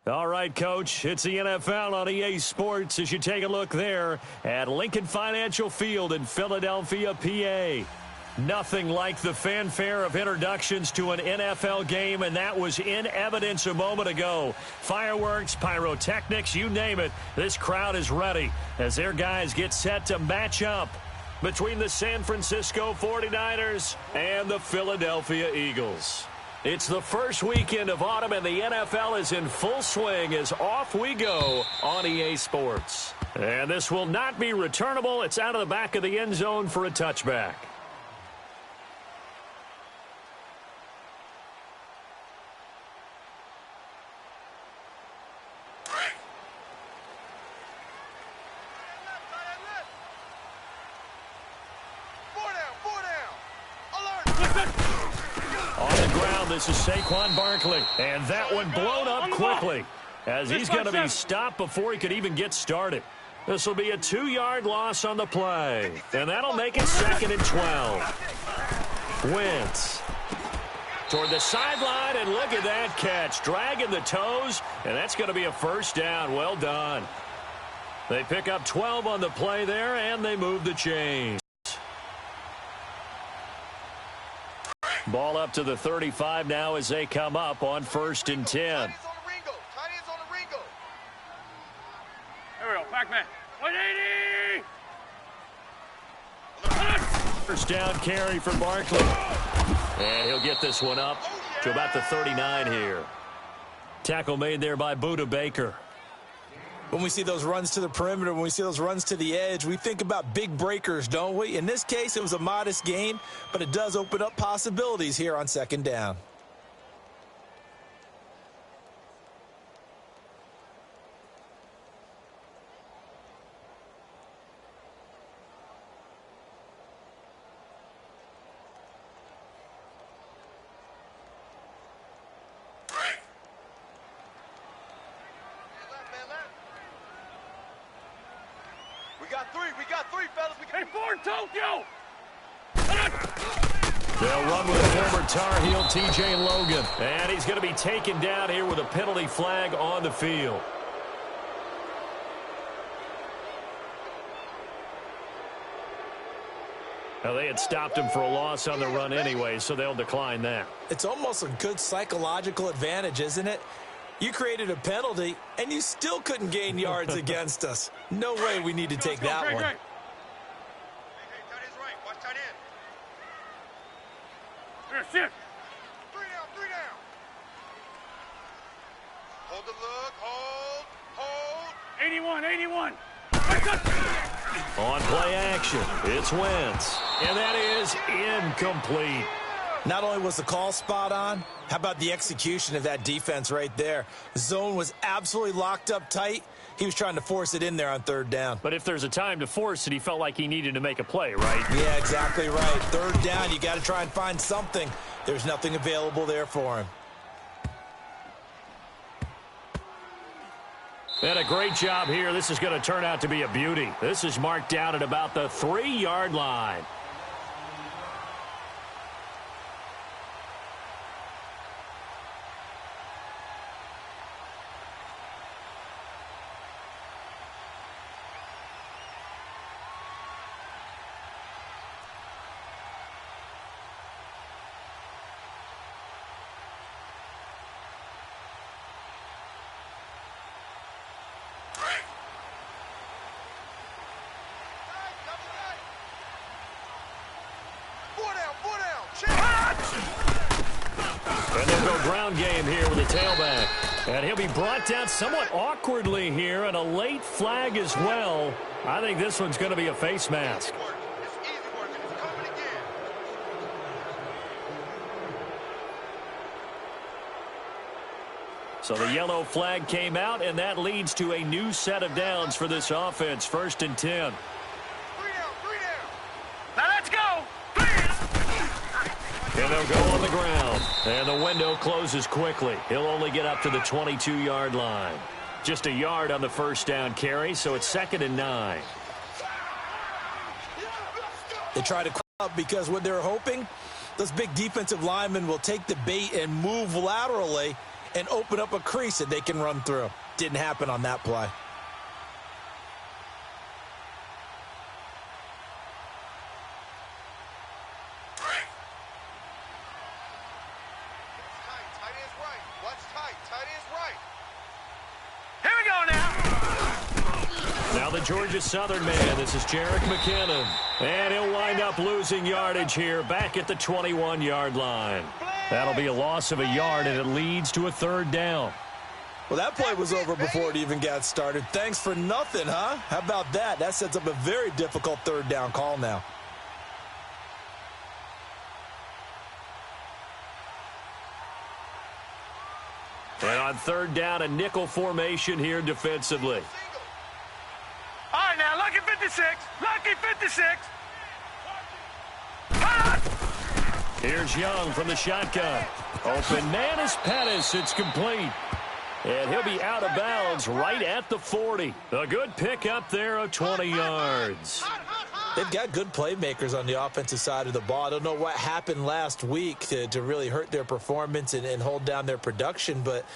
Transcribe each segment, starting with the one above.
All right, Coach, it's the NFL on EA Sports as you take a look there at Lincoln Financial Field in Philadelphia, PA. Nothing like the fanfare of introductions to an NFL game, and that was in evidence a moment ago. Fireworks, pyrotechnics, you name it, this crowd is ready as their guys get set to match up between the San Francisco 49ers and the Philadelphia Eagles. It's the first weekend of autumn, and the NFL is in full swing as off we go on EA Sports. And this will not be returnable. It's out of the back of the end zone for a touchback. This is Saquon Barkley, and that one blown up quickly as he's going to be stopped before he could even get started. This will be a 2-yard loss on the play, and that'll make it 2nd and 12. Wentz toward the sideline, and look at that catch, dragging the toes, and that's going to be a first down. Well done. They pick up 12 on the play there, and they move the chains. Ball up to the 35 now as they come up on 1st and 10. There we go. Back man. 180. First down carry for Barkley. And he'll get this one up to about the 39 here. Tackle made there by Budda Baker. When we see those runs to the perimeter, when we see those runs to the edge, we think about big breakers, don't we? In this case, it was a modest gain, but it does open up possibilities here on 2nd down. We got three, fellas. Hey, 4, Tokyo! They'll run with the former Tar Heel, T.J. Logan. And he's going to be taken down here with a penalty flag on the field. Now, they had stopped him for a loss on the run anyway, so they'll decline that. It's almost a good psychological advantage, isn't it? You created a penalty, and you still couldn't gain yards against us. No way we need to take that one. Hey, tight end's right. Watch tight end. Here, shift. 3 down. Hold the look. Hold. 81. On play action, it's Wentz. And that is incomplete. Not only was the call spot on, how about the execution of that defense right there? The zone was absolutely locked up tight. He was trying to force it in there on 3rd down. But if there's a time to force it, he felt like he needed to make a play, right? Yeah, exactly right. 3rd down, you got to try and find something. There's nothing available there for him. And a great job here. This is going to turn out to be a beauty. This is marked down at about the 3-yard line. And they'll go ground game here with the tailback. And he'll be brought down somewhat awkwardly here, and a late flag as well. I think this one's going to be a face mask. So the yellow flag came out, and that leads to a new set of downs for this offense. 1st and 10. 3 down. Now let's go. And they'll go on the ground. And the window closes quickly. He'll only get up to the 22-yard line. Just a yard on the first down carry, so it's 2nd and 9. They try to call up because what they're hoping, those big defensive linemen will take the bait and move laterally and open up a crease that they can run through. Didn't happen on that play. Georgia Southern man. This is Jarek McKinnon. And he'll wind up losing yardage here back at the 21-yard line. That'll be a loss of a yard, and it leads to a third down. Well, that play was over before it even got started. Thanks for nothing, huh? How about that? That sets up a very difficult third down call now. And on third down, a nickel formation here defensively. All right, now, lucky 56. Lucky 56. Here's Young from the shotgun. Open man is Pettis. It's complete. And he'll be out of bounds right at the 40. A good pickup there of 20 yards. They've got good playmakers on the offensive side of the ball. I don't know what happened last week to really hurt their performance and hold down their production, but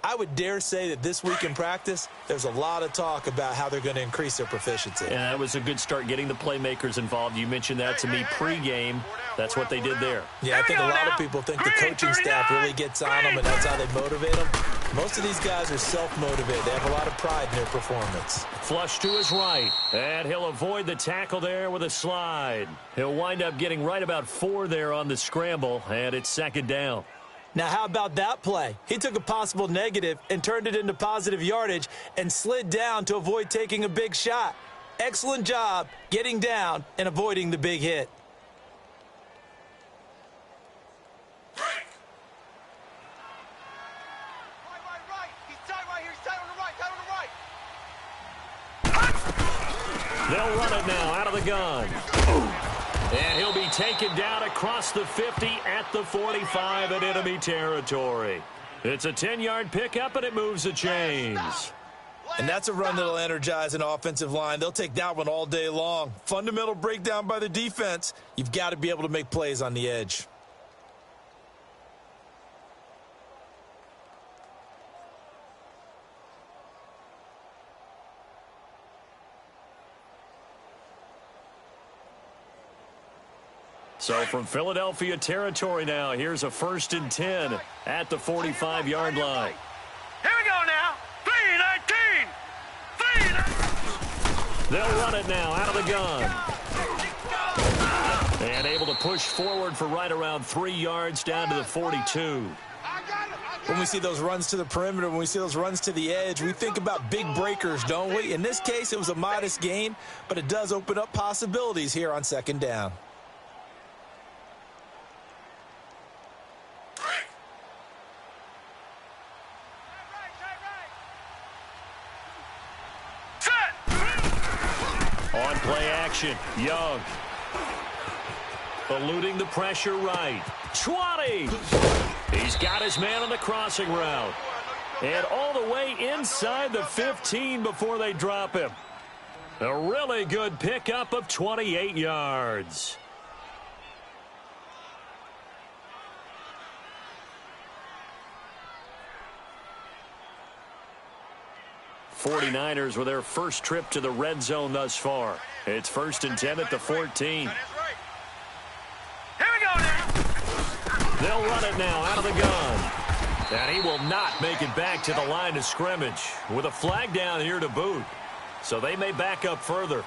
I would dare say that this week in practice, there's a lot of talk about how they're going to increase their proficiency. Yeah, that was a good start getting the playmakers involved. You mentioned that to me pregame. That's what they did there. Yeah, I think a lot of people think the coaching staff really gets on them, and that's how they motivate them. Most of these guys are self-motivated. They have a lot of pride in their performance. Flush to his right, and he'll avoid the tackle there with a slide. He'll wind up getting right about 4 there on the scramble, and it's second down. Now, how about that play? He took a possible negative and turned it into positive yardage and slid down to avoid taking a big shot. Excellent job getting down and avoiding the big hit. They'll run it now out of the gun. And he'll be taken down across the 50 at the 45 in enemy territory. It's a 10-yard pickup, and it moves the chains. And that's a run that'll energize an offensive line. They'll take that one all day long. Fundamental breakdown by the defense. You've got to be able to make plays on the edge. So from Philadelphia territory now, here's a 1st and 10 at the 45-yard line. Here we go now. 3-19. 3-19. They'll run it now out of the gun. And able to push forward for right around 3 yards down to the 42. When we see those runs to the perimeter, when we see those runs to the edge, we think about big breakers, don't we? In this case, it was a modest gain, but it does open up possibilities here on second down. On play action, Young. Eluding the pressure right. 20! He's got his man on the crossing route. And all the way inside the 15 before they drop him. A really good pickup of 28 yards. '49ers with their first trip to the red zone thus far. It's 1st and 10 at the 14. Here we go now. They'll run it now out of the gun. And he will not make it back to the line of scrimmage with a flag down here to boot. So they may back up further.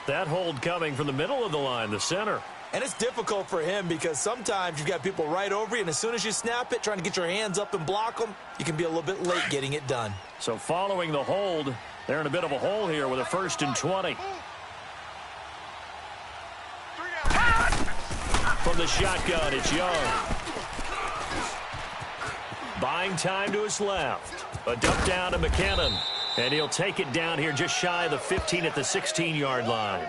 That hold coming from the middle of the line, the center. And it's difficult for him because sometimes you've got people right over you, and as soon as you snap it, trying to get your hands up and block them, you can be a little bit late getting it done. So following the hold, they're in a bit of a hole here with a 1st and 20. From the shotgun, it's Young. Buying time to his left. A dump down to McKinnon. And he'll take it down here just shy of the 15 at the 16-yard line.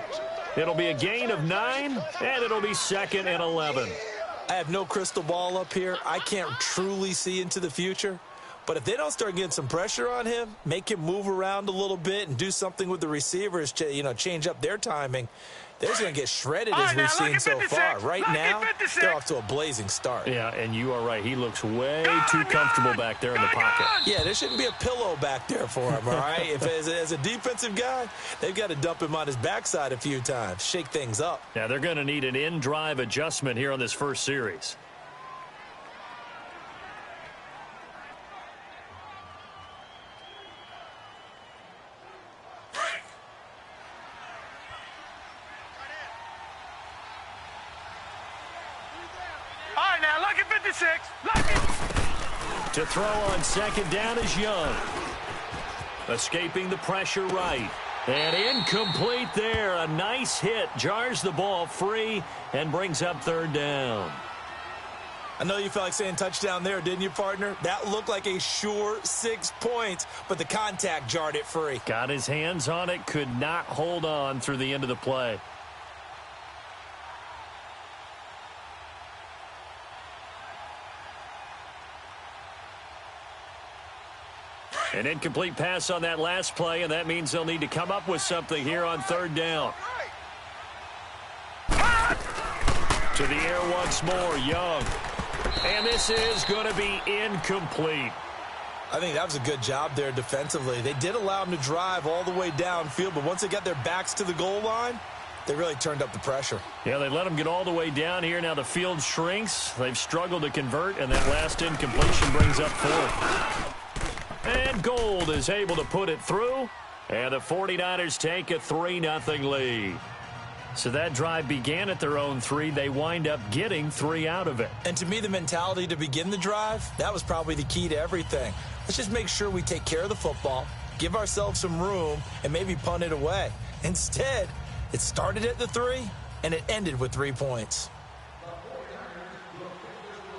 It'll be a gain of 9, and it'll be 2nd and 11. I have no crystal ball up here. I can't truly see into the future. But if they don't start getting some pressure on him, make him move around a little bit and do something with the receivers to, change up their timing, they're just going to get shredded as we've seen so far. Right now, they're off to a blazing start. Yeah, and you are right. He looks way too comfortable back there in the pocket. Yeah, there shouldn't be a pillow back there for him, all right? If as a defensive guy, they've got to dump him on his backside a few times, shake things up. Yeah, they're going to need an in-drive adjustment here on this first series. To throw on second down is Young. Escaping the pressure right. And incomplete there. A nice hit. Jars the ball free and brings up third down. I know you felt like saying touchdown there, didn't you, partner? That looked like a sure 6 points, but the contact jarred it free. Got his hands on it. Could not hold on through the end of the play. An incomplete pass on that last play, and that means they'll need to come up with something here on third down. To the air once more, Young. And this is going to be incomplete. I think that was a good job there defensively. They did allow them to drive all the way downfield, but once they got their backs to the goal line, they really turned up the pressure. Yeah, they let them get all the way down here. Now the field shrinks. They've struggled to convert, and that last incompletion brings up fourth. And Gold is able to put it through, and the 49ers take a 3-0 lead. So that drive began at their own 3. They wind up getting 3 out of it. And to me, the mentality to begin the drive, that was probably the key to everything. Let's just make sure we take care of the football, give ourselves some room, and maybe punt it away. Instead, it started at the 3, and it ended with 3 points.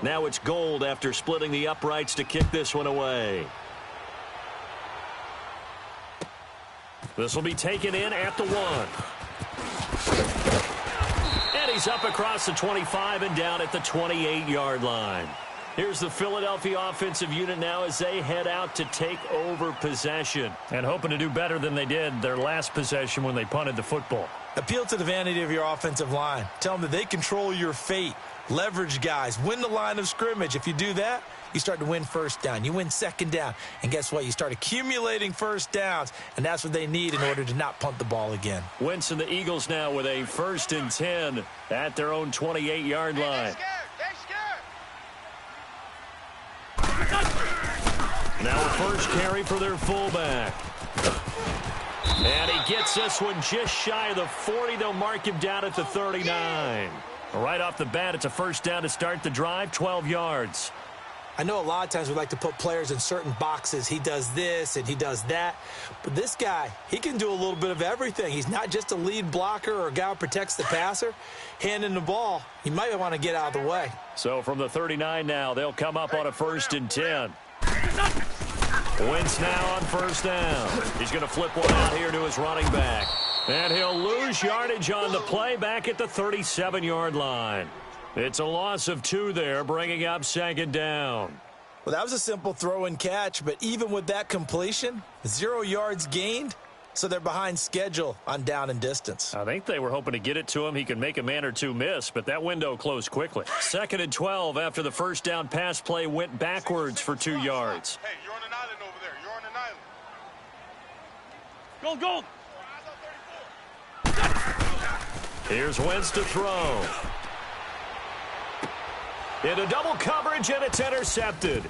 Now it's Gold after splitting the uprights to kick this one away. This will be taken in at the 1. And he's up across the 25 and down at the 28-yard line. Here's the Philadelphia offensive unit now as they head out to take over possession. And hoping to do better than they did their last possession when they punted the football. Appeal to the vanity of your offensive line. Tell them that they control your fate. Leverage guys. Win the line of scrimmage. If you do that, you start to win first down. You win second down. And guess what? You start accumulating first downs. And that's what they need in order to not punt the ball again. Wentz and the Eagles now with a 1st and 10 at their own 28-yard line. Now a first carry for their fullback. And he gets this one just shy of the 40. They'll mark him down at the 39. Right off the bat, it's a first down to start the drive, 12 yards. I know a lot of times we like to put players in certain boxes. He does this and he does that. But this guy, he can do a little bit of everything. He's not just a lead blocker or a guy who protects the passer. Handing the ball, he might want to get out of the way. So from the 39 now, they'll come up on a 1st and 10. Wentz now on first down. He's going to flip one out here to his running back. And he'll lose yardage on the play back at the 37-yard line. It's a loss of 2 there, bringing up second down. Well, that was a simple throw and catch, but even with that completion, 0 yards gained, so they're behind schedule on down and distance. I think they were hoping to get it to him. He could make a man or two miss, but that window closed quickly. 2nd and 12 after the first down pass play went backwards for 2 yards. Hey, you're on an island over there. You're on an island. Gold. Here's Wentz to throw. Into double coverage, and it's intercepted.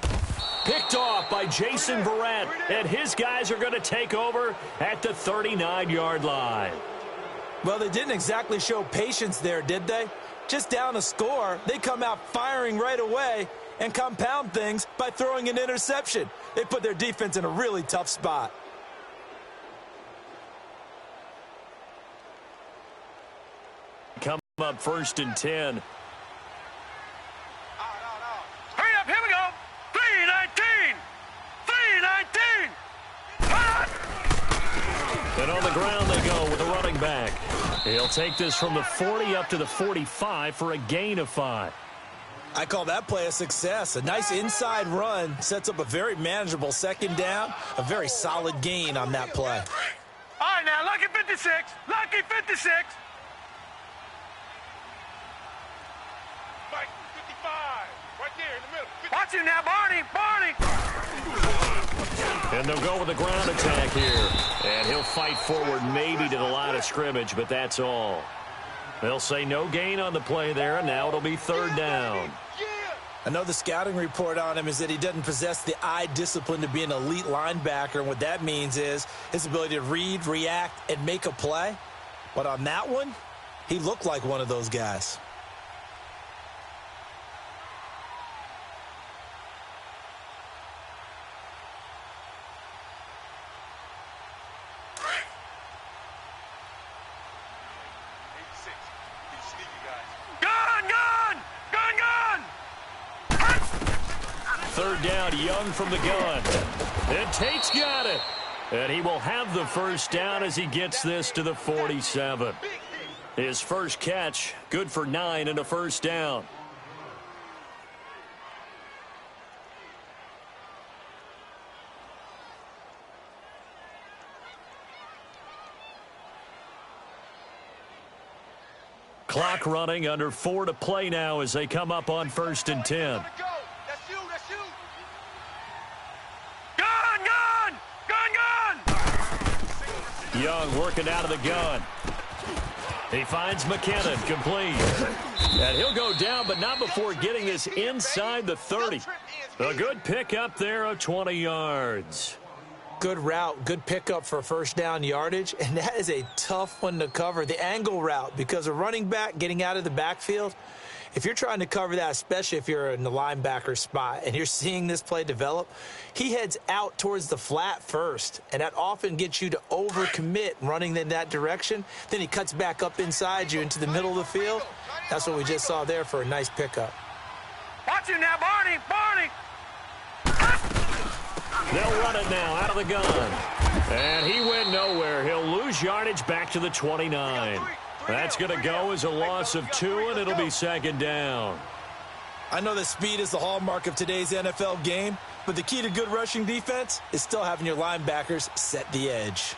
Picked off by Jason Verrett, and his guys are going to take over at the 39-yard line. Well, they didn't exactly show patience there, did they? Just down a score, they come out firing right away and compound things by throwing an interception. They put their defense in a really tough spot. Come up 1st and 10. Hurry up, here we go. 3-19. And on the ground they go with a running back. He'll take this from the 40 up to the 45 for a gain of 5. I call that play a success. A nice inside run sets up a very manageable second down, a very solid gain on that play. All right, now, lucky 56. Lucky 56. Mike, 55. Right there in the middle. 50. Watch him now, Barney. Barney. And they'll go with the ground attack here. And he'll fight forward maybe to the line of scrimmage, but that's all. They'll say no gain on the play there, and now it'll be third down. I know the scouting report on him is that he doesn't possess the eye discipline to be an elite linebacker, and what that means is his ability to read, react, and make a play. But on that one, he looked like one of those guys. Third down, Young from the gun. And Tate's got it. And he will have the first down as he gets this to the 47. His first catch, good for 9 and a first down. Clock running, under 4 to play now as they come up on 1st and 10. Young working out of the gun. He finds McKinnon, complete. And he'll go down, but not before getting this inside the 30. A good pickup there of 20 yards. Good route, good pickup for first down yardage, and that is a tough one to cover. The angle route, because a running back getting out of the backfield, if you're trying to cover that, especially if you're in the linebacker spot and you're seeing this play develop, he heads out towards the flat first, and that often gets you to overcommit running in that direction. Then he cuts back up inside you into the middle of the field. That's what we just saw there for a nice pickup. Watch him now, Barney. Barney. They'll run it now out of the gun. And he went nowhere. He'll lose yardage back to the 29. That's going to go as a loss of 2, and it'll be second down. I know that speed is the hallmark of today's NFL game, but the key to good rushing defense is still having your linebackers set the edge.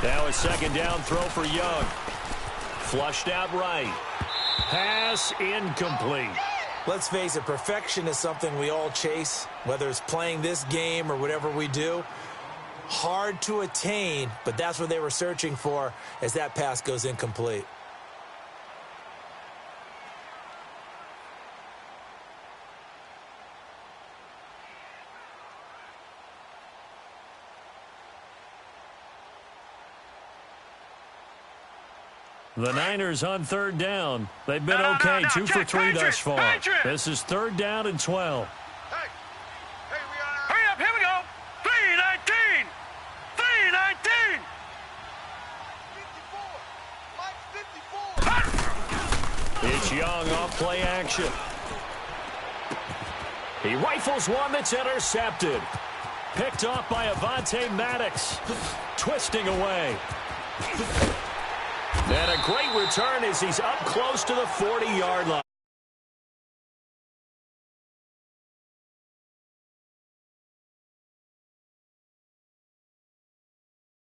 Now a second down throw for Young. Flushed out right. Pass incomplete. Let's face it, perfection is something we all chase, whether it's playing this game or whatever we do. Hard to attain, but that's what they were searching for as that pass goes incomplete. The Niners on third down. They've been okay, 2 for 3 thus far. This is third down and 12. Hurry up, here we go. 3-19. 3-19. It's Young off play action. He rifles one that's intercepted. Picked off by Avonte Maddox. Twisting away. And a great return as he's up close to the 40-yard line.